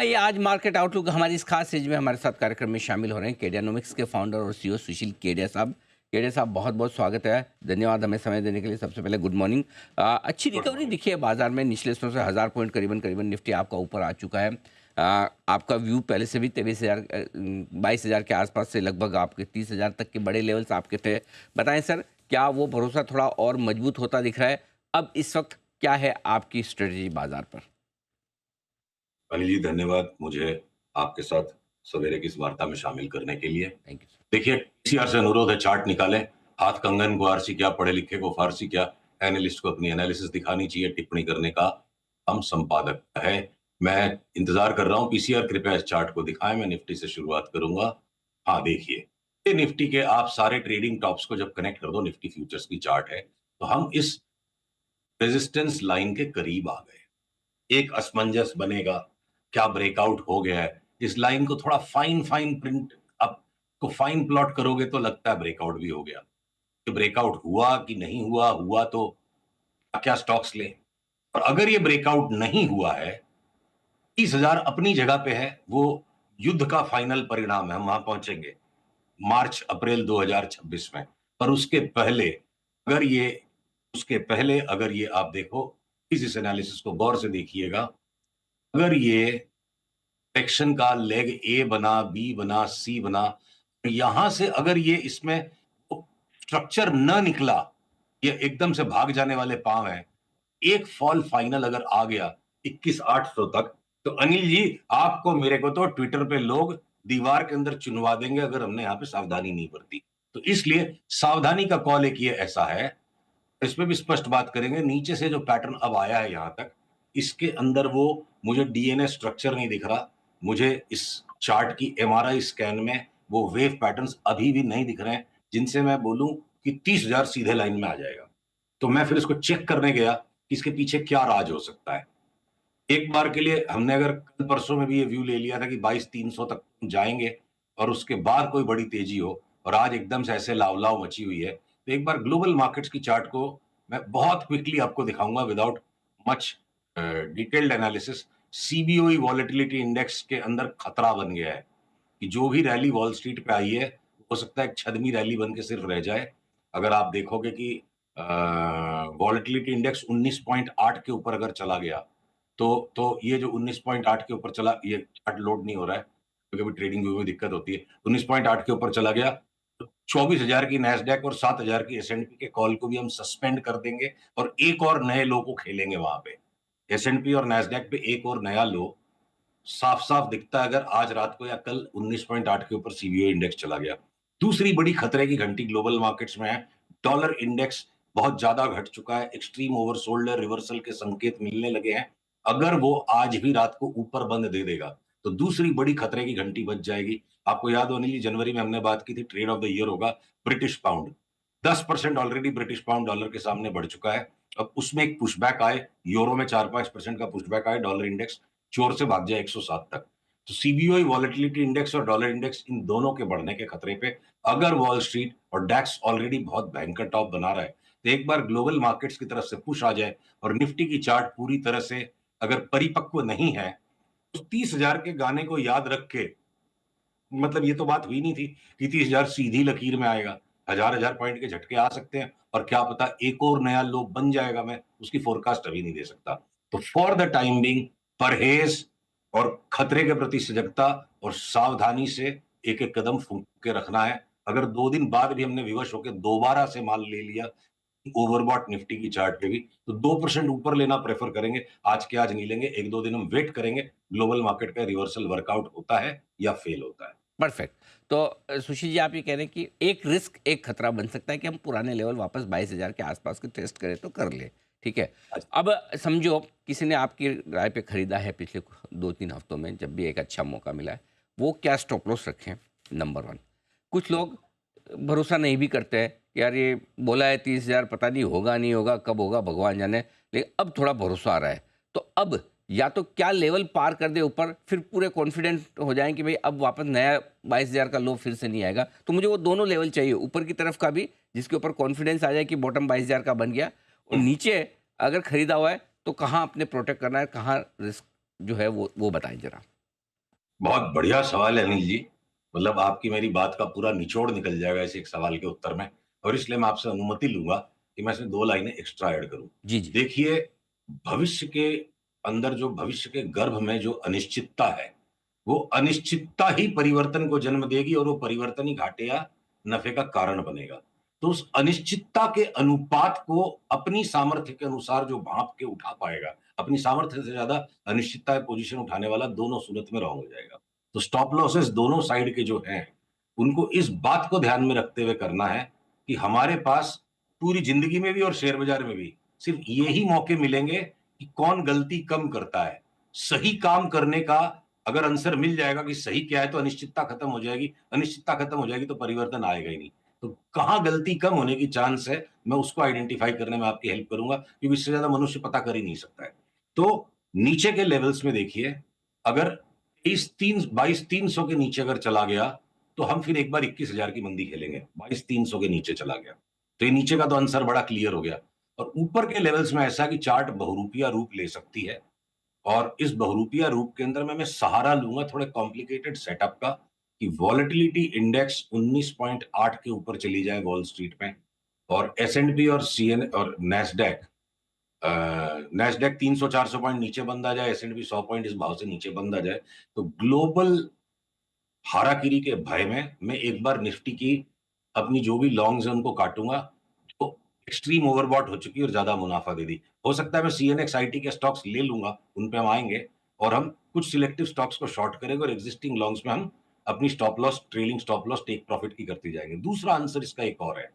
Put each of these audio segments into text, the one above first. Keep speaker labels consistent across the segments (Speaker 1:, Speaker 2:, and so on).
Speaker 1: आइए आज market outlook हमारी इस खास सीरीज में हमारे साथ कार्यक्रम में शामिल हो रहे हैं केडियानोमिक्स के फाउंडर और सीईओ सुशील केडिया साहब। केडिया साहब बहुत बहुत स्वागत है, धन्यवाद हमें समय देने के लिए। सबसे पहले गुड मॉर्निंग। अच्छी
Speaker 2: गुड
Speaker 1: रिकवरी
Speaker 2: मॉर्निंग।
Speaker 1: दिखी है बाजार में, निचले स्तरों से 1000 पॉइंट करीबन करीबन निफ्टी आपका ऊपर आ चुका है। आपका व्यू पहले से भी 23,000 22,000 के आसपास से लगभग आपके 30,000 तक के बड़े लेवल्स आपके थे। बताएं सर, क्या वो भरोसा थोड़ा और मजबूत होता दिख रहा है? अब इस वक्त क्या है आपकी स्ट्रेटजी बाजार पर?
Speaker 2: अनिल जी, धन्यवाद मुझे आपके साथ सवेरे की इस वार्ता में शामिल करने के लिए।
Speaker 1: Thank you.
Speaker 2: देखिए, टीसीआर से अनुरोध है, चार्ट निकालें। हाथ कंगन को आरसी क्या, पढ़े लिखे को फारसी क्या। एनालिस्ट को अपनी एनालिसिस दिखानी चाहिए, टिप्पणी करने का हम संपादक है। मैं इंतजार कर रहा हूं पीसीआर, कृपया इस चार्ट को दिखाएं। मैं निफ्टी से शुरुआत करूंगा। हाँ, देखिए, ये निफ्टी के आप सारे ट्रेडिंग टॉप्स को जब कनेक्ट कर दो, निफ्टी फ्यूचर्स की चार्ट है, तो हम इस रेजिस्टेंस लाइन के करीब आ गए। एक असमंजस बनेगा, क्या ब्रेकआउट हो गया है। इस लाइन को थोड़ा फाइन फाइन प्रिंट आप को फाइन प्लॉट करोगे तो लगता है ब्रेकआउट भी हो गया। कि ब्रेकआउट हुआ कि नहीं हुआ, हुआ तो क्या स्टॉक्स लें। और अगर ये ब्रेकआउट नहीं हुआ है, 30,000 अपनी जगह पे है, वो युद्ध का फाइनल परिणाम है, हम वहां पहुंचेंगे मार्च अप्रैल 2026 में। पर उसके पहले अगर ये आप देखो, इस एनालिसिस को गौर से देखिएगा। अगर ये सेक्शन का लेग ए बना, बी बना, सी बना, तो यहां से अगर ये इसमें स्ट्रक्चर न निकला, ये एकदम से भाग जाने वाले पांव है, एक फॉल फाइनल अगर आ गया 21,800 तक, तो अनिल जी, आपको मेरे को तो ट्विटर पे लोग दीवार के अंदर चुनवा देंगे अगर हमने यहाँ पे सावधानी नहीं बरती। तो इसलिए सावधानी का कॉल एक ये ऐसा है। इसमें भी स्पष्ट बात करेंगे, नीचे से जो पैटर्न अब आया है यहां तक, इसके अंदर वो मुझे डीएनए स्ट्रक्चर नहीं दिख रहा। मुझे इस चार्ट की एमआरआई स्कैन में वो वेव पैटर्न्स अभी भी नहीं दिख रहे हैं जिनसे मैं बोलूं कि 30,000 सीधे लाइन में आ जाएगा। तो मैं फिर इसको चेक करने गया कि इसके पीछे क्या राज हो सकता है। एक बार के लिए हमने अगर कल परसों में भी ये व्यू ले लिया था कि 22,300 तक जाएंगे और उसके बाद कोई बड़ी तेजी हो, और आज एकदम से ऐसे लाव मची हुई है, तो एक बार ग्लोबल मार्केट्स की चार्ट को मैं बहुत क्विकली आपको दिखाऊंगा without much detailed analysis. CBOE volatility index के अंदर खतरा बन गया है कि जो भी रैली वॉल स्ट्रीट पे आई है, हो सकता है एक छदमी रैली बन के सिर्फ रह जाए। अगर आप देखोगे कि वॉलेटिलिटी इंडेक्स 19.8 के ऊपर अगर चला गया, तो ये जो 19.8 के ऊपर चला, ये चार्ट लोड नहीं हो रहा है क्योंकि ट्रेडिंग व्यू में दिक्कत होती है। 19.8 के ऊपर चला गया तो 24,000 की नैस्डैक और 7,000 की एसएनपी के कॉल को भी हम सस्पेंड कर देंगे और एक और नए लो को खेलेंगे वहां पे। एसएनपी और नैस्डैक पे एक और नया लो साफ साफ दिखता है अगर आज रात को या कल 19.8 के ऊपर सीबीओ इंडेक्स चला गया। दूसरी बड़ी खतरे की घंटी ग्लोबल मार्केट्स में है। डॉलर इंडेक्स बहुत ज्यादा घट चुका है, एक्सट्रीम ओवरसोल्ड है, रिवर्सल के संकेत मिलने लगे हैं। अगर वो आज भी रात को ऊपर बंद दे देगा तो दूसरी बड़ी खतरे की घंटी बज जाएगी। आपको याद हो अनिल जी, जनवरी में हमने बात की थी ट्रेड ऑफ द ईयर होगा British pound. 10% already British pound dollar के सामने बढ़ चुका है। अब उसमें एक पुशबैक आए, यूरो में 4-5% का पुशबैक आए, डॉलर इंडेक्स चोर से भाग जाए 107 तक, तो सीबीओई वॉलेटिलिटी इंडेक्स और डॉलर इंडेक्स इन दोनों के बढ़ने के खतरे पे अगर वॉल स्ट्रीट और डैक्स ऑलरेडी बहुत भयंकर टॉप बना रहा है, तो एक बार ग्लोबल मार्केट्स की तरफ से पुश आ जाए और निफ्टी की चार्ट पूरी तरह से अगर परिपक्व नहीं है, तो 30,000 के गाने को याद रख के, मतलब ये तो बात हुई नहीं थी कि 30,000 सीधी लकीर में आएगा। हजार हजार पॉइंट के झटके आ सकते हैं और क्या पता एक और नया लो बन जाएगा। मैं उसकी फोरकास्ट अभी नहीं दे सकता। तो फॉर द टाइम बिंग परहेज और खतरे के प्रति सजगता और सावधानी से एक एक कदम फूंक के रखना है। अगर 2 दिन बाद भी हमने विवश होकर दोबारा से माल ले लिया ओवरबॉट निफ्टी की चार्ट पे भी, तो 2% ऊपर लेना प्रेफर करेंगे। आज के आज नहीं लेंगे, 1-2 दिन हम वेट करेंगे ग्लोबल मार्केट का रिवर्सल वर्कआउट होता है या फेल होता है।
Speaker 1: परफेक्ट। तो सुशील जी, आप ये कह रहे हैं कि एक रिस्क, एक खतरा बन सकता है कि हम पुराने लेवल वापस 22,000 के आसपास के टेस्ट करें तो कर ले। ठीक है। अब समझो किसी ने आपकी राय पे खरीदा है पिछले 2-3 हफ्तों में, जब भी एक अच्छा मौका मिला है, वो क्या स्टॉप लॉस रखें? Number one. कुछ लोग भरोसा नहीं भी करते हैं कि यार ये बोला है 30,000, पता नहीं होगा नहीं होगा, कब होगा भगवान जाने, लेकिन अब थोड़ा भरोसा आ रहा है। तो अब या तो क्या लेवल पार कर दे ऊपर, फिर पूरे कॉन्फिडेंट हो जाएं कि भाई अब वापस नया 22,000 का लो फिर से नहीं आएगा। तो मुझे वो दोनों लेवल चाहिए, ऊपर की तरफ का भी जिसके ऊपर कॉन्फिडेंस आ जाए कि बॉटम 22,000 का बन गया, और नीचे अगर खरीदा हुआ है तो कहाँ अपने प्रोटेक्ट करना है, कहाँ रिस्क जो है वो बताएं जरा।
Speaker 2: बहुत बढ़िया सवाल है अनिल जी। मतलब आपकी मेरी बात का पूरा निचोड़ निकल जाएगा इस एक सवाल के उत्तर में, और इसलिए मैं आपसे अनुमति लूंगा कि मैं इसमें 2 लाइनें एक्स्ट्रा ऐड करूं।
Speaker 1: जी, जी।
Speaker 2: देखिए, भविष्य के अंदर जो भविष्य के गर्भ में जो अनिश्चितता है, वो अनिश्चितता ही परिवर्तन को जन्म देगी और वो परिवर्तन ही घाटे या नफे का कारण बनेगा। तो उस अनिश्चितता के अनुपात को अपनी सामर्थ्य के अनुसार जो भांप के उठा पाएगा, अपनी सामर्थ्य से ज्यादा अनिश्चितता पोजीशन उठाने वाला दोनों सूरत में रॉन्ग हो जाएगा। तो स्टॉप लॉसेस दोनों साइड के जो हैं, उनको इस बात को ध्यान में रखते हुए करना है कि हमारे पास पूरी जिंदगी में भी और शेयर बाजार में भी सिर्फ यही मौके मिलेंगे कि कौन गलती कम करता है। सही काम करने का अगर आंसर मिल जाएगा कि सही क्या है, तो अनिश्चितता खत्म हो जाएगी, अनिश्चितता खत्म हो जाएगी तो परिवर्तन आएगा ही नहीं। तो कहाँ गलती कम होने की चांस है, मैं उसको आइडेंटिफाई करने में आपकी हेल्प करूंगा, क्योंकि इससे ज्यादा मनुष्य पता कर ही नहीं सकता है। तो नीचे के लेवल्स में देखिए, अगर इस 22,300 के नीचे अगर चला गया, तो हम फिर एक बार 21,000 की मंदी खेलेंगे। 22,300 के नीचे चला गया तो ये नीचे का तो आंसर बड़ा क्लियर हो गया। और ऊपर के लेवल्स में ऐसा कि चार्ट बहुरूपिया रूप ले सकती है, और इस बहुरूपिया रूप के अंदर में मैं सहारा लूंगा थोड़े कॉम्प्लिकेटेड सेटअप का, कि वॉलेटिलिटी इंडेक्स 19.8 के ऊपर चली जाए वॉल स्ट्रीट में, और एस&पी और सीएन और नेस्डैक, नेस्डैक 300-400 पॉइंट नीचे बंद आ जाए, एस&पी 100 पॉइंट इस भाव से नीचे बंद आ जाए, तो ग्लोबल हाराकिरी के भय में मैं एक बार निफ्टी की अपनी जो भी लॉन्ग्स है उनको काटूंगा, तो एक्सट्रीम ओवरबॉट हो चुकी है और ज्यादा मुनाफा दे दी। हो सकता है मैं सीएनएक्स आईटी के स्टॉक्स ले लूंगा, उन पे हम आएंगे, और हम कुछ सिलेक्टिव स्टॉक्स को शॉर्ट करेंगे और एग्जिस्टिंग लॉन्ग्स में हम अपनी stop loss, trailing stop loss, take profit की करते जाएंगे। दूसरा आंसर इसका एक और है,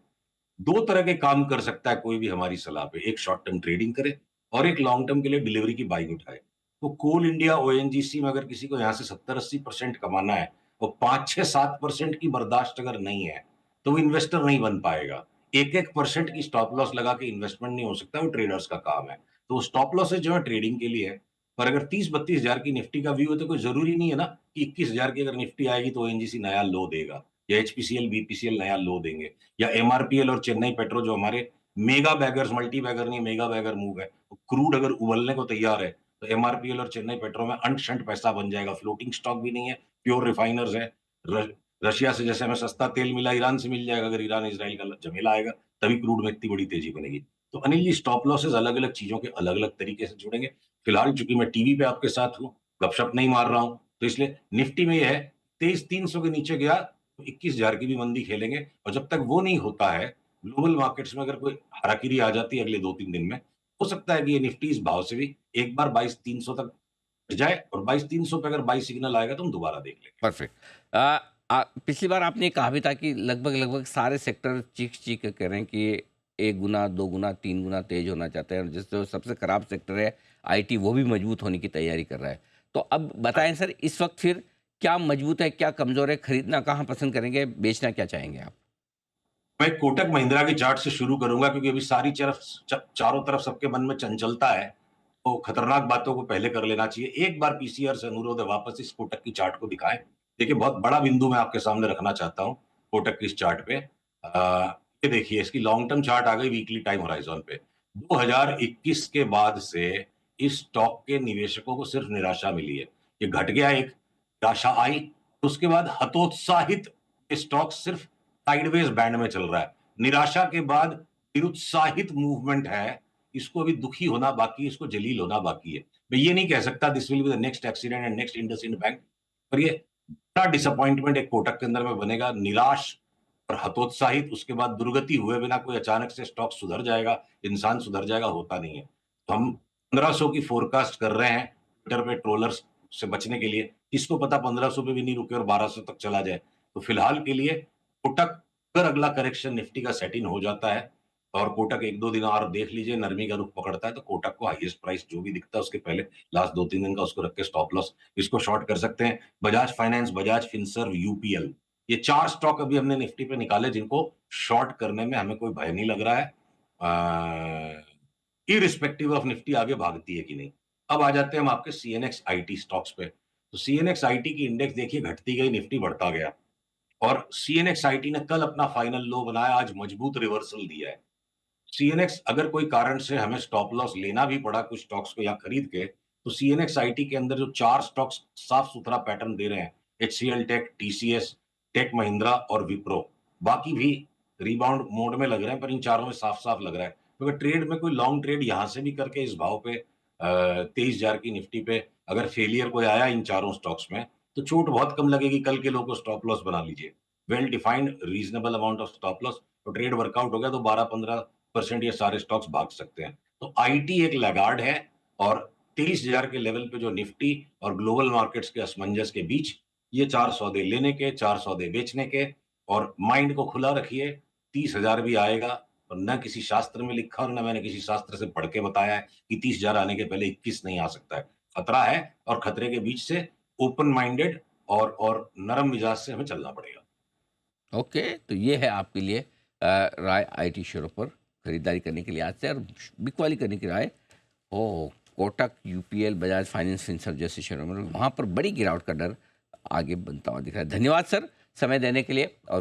Speaker 2: 2 तरह के काम कर सकता है कोई भी हमारी सलाह पे, एक शॉर्ट टर्म ट्रेडिंग करे और एक लॉन्ग टर्म के लिए डिलीवरी की बाइंग उठाए। तो कोल इंडिया, ओएनजीसी में अगर किसी को यहाँ से 70-80% कमाना है और 5-6-7% की बर्दाश्त अगर नहीं है, तो वो इन्वेस्टर नहीं बन पाएगा। 1-1% की स्टॉप लॉस लगा के इन्वेस्टमेंट नहीं हो सकता, वो ट्रेडर्स का काम है। तो स्टॉप लॉसेस जो है ट्रेडिंग के लिए है। पर अगर 30-32 हजार की निफ्टी का व्यू है, तो कोई जरूरी नहीं है ना कि 21 हजार की अगर निफ्टी आएगी तो ओएनजीसी नया लो देगा, या एचपीसीएल, बीपीसीएल नया लो देंगे, या एमआरपीएल और चेन्नई पेट्रो जो हमारे मेगा बैगर्स, मल्टी बैगर नहीं मेगा बैगर मूव है, तो क्रूड अगर उबलने को तैयार है, तो एमआरपीएल और चेन्नई पेट्रो में अंट शंट पैसा बन जाएगा। फ्लोटिंग स्टॉक भी नहीं है, प्योर रिफाइनर्स है। रशिया से जैसे हमें सस्ता तेल मिला, ईरान से मिल जाएगा। अगर ईरान इसराइल का झमेला आएगा, तभी क्रूड में इतनी बड़ी तेजी बनेगी। तो अनिल जी, स्टॉप लॉसेस अलग अलग चीजों के अलग अलग तरीके से जुड़ेंगे। फिलहाल चूंकि मैं टीवी पे आपके साथ हूँ, गपशप नहीं मार रहा हूं, तो इसलिए निफ्टी में यह है, 23,300 के नीचे गया तो 21,000 की भी मंदी खेलेंगे। और जब तक वो नहीं होता है, ग्लोबल मार्केट्स में अगर कोई हाराकिरी आ जाती है अगले 2-3 दिन में, हो सकता है कि ये निफ्टी इस भाव से भी एक बार 22,300 तक जाए, और 22,300 पे अगर बाई सिग्नल आएगा तो हम दोबारा देख लेंगे।
Speaker 1: परफेक्ट। पिछली बार आपने कहा भी था कि लगभग-लगभग सारे सेक्टर चीख-चीख के कह रहे हैं कि 1 गुना, 2 गुना, 3 गुना तेज़ होना चाहते हैं, और जिससे सबसे खराब सेक्टर है आईटी, वो भी मजबूत होने की तैयारी कर रहा है। तो अब बताएँ सर, इस वक़्त फिर क्या मजबूत है, क्या कमज़ोर है, खरीदना कहाँ पसंद करेंगे, बेचना क्या चाहेंगे आप?
Speaker 2: मैं कोटक महिंद्रा की चार्ट से शुरू करूंगा, क्योंकि अभी सारी चारों तरफ सबके मन में चंचलता है, तो खतरनाक बातों को पहले कर लेना चाहिए। एक बार पीसीआर से अनुरोध है, वापस इस कोटक की चार्ट को दिखाएं। देखिए, बहुत बड़ा बिंदु मैं आपके सामने रखना चाहता हूं कोटक की इस चार्ट पे। ये देखिए, इसकी लॉन्ग टर्म चार्ट आ गई वीकली टाइम होराइजन पे। 2021 के बाद से इस स्टॉक के निवेशकों को सिर्फ निराशा मिली है। ये घट गया, एक निराशा आई, उसके बाद हतोत्साहित स्टॉक सिर्फ साइडवेज बैंड में चल रहा है। निराशा के बाद निरुत्साहित मूवमेंट है। इसको अभी दुखी होना बाकी है, इसको जलील होना बाकी है। मैं ये नहीं कह सकता this will be the next accident and next IndusInd bank, पर ये बड़ा डिसअपॉइंटमेंट एक कोटक के अंदर में बनेगा। निराश और हतोत्साहित, उसके बाद दुर्गति हुए बिना कोई अचानक से स्टॉक सुधर जाएगा, इंसान सुधर जाएगा, होता नहीं है। तो हम 1500 की फोरकास्ट कर रहे हैं ट्विटर पे ट्रोलर्स से बचने के लिए। किसको पता 1500 पे भी नहीं रुके और 1200 तक चला जाए। तो फिलहाल के लिए कोटक, अगर अगला करेक्शन निफ्टी का सेट इन हो जाता है और कोटक 1-2 दिन और देख लीजिए नरमी का रुख पकड़ता है, तो कोटक को हाईएस्ट प्राइस जो भी दिखता है उसके पहले लास्ट 2-3 दिन का उसको रख के स्टॉप लॉस इसको शॉर्ट कर सकते हैं। Bajaj finance, Bajaj Finserv, UPL, ये 4 स्टॉक अभी हमने निफ्टी पे निकाले, जिनको शॉर्ट करने में हमें कोई भय नहीं लग रहा है, इरिस्पेक्टिव ऑफ निफ्टी आगे भागती है कि नहीं। अब आ जाते हैं हम आपके सीएनएक्स आईटी स्टॉक्स पे। तो सीएनएक्स आईटी की इंडेक्स देखिए घटती गई, निफ्टी बढ़ता गया, और सीएनएक्स आईटी ने कल अपना फाइनल लो बनाया, आज मजबूत रिवर्सल दिया है। सीएनएक्स, अगर कोई कारण से हमें स्टॉप लॉस लेना भी पड़ा कुछ स्टॉक्स को या खरीद के, तो तो सीएनएक्स आईटी के अंदर जो 4 स्टॉक्स साफ-सुथरा पैटर्न दे रहे हैं, HCL tech, TCS, tech Mahindra और विप्रो। बाकी भी रिबाउंड मोड में लग रहे हैं, पर इन चारों में साफ-साफ लग रहा है। क्योंकि ट्रेड में कोई लॉन्ग ट्रेड यहाँ से भी करके इस भाव पे 23,000 की निफ्टी पे अगर फेलियर कोई आया इन चारों स्टॉक्स में, तो चोट बहुत कम लगेगी। कल के लोगों को स्टॉप लॉस बना लीजिए। Well defined reasonable amount of stop loss, तो ट्रेड वर्कआउट हो गया तो 12-15% ये सारे स्टॉक्स भाग सकते हैं। तो आईटी एक लैगार्ड है और 23,000 के लेवल पे जो निफ्टी और ग्लोबल मार्केट्स के असमंजस के बीच ये 4 सौदे लेने के, 4 सौदे बेचने के, और माइंड को खुला रखिए। 30,000 भी आएगा, और न किसी शास्त्र में लिखा और न मैंने किसी शास्त्र से पढ़ के बताया है कि 30,000 आने के पहले 21 नहीं आ सकता है। खतरा है, और खतरे के बीच से ओपन माइंडेड और नरम मिजाज से हमें चलना पड़ेगा।
Speaker 1: ओके, तो ये है आपके लिए राय आईटी शेयरों पर खरीदारी करने के लिए आज से, और बिकवाली करने की राय हो Kotak, UPL, Bajaj finance, Finserv जैसे शेयरों में वहाँ पर बड़ी गिरावट का डर आगे बनता हुआ दिख रहा है। धन्यवाद सर समय देने के लिए। और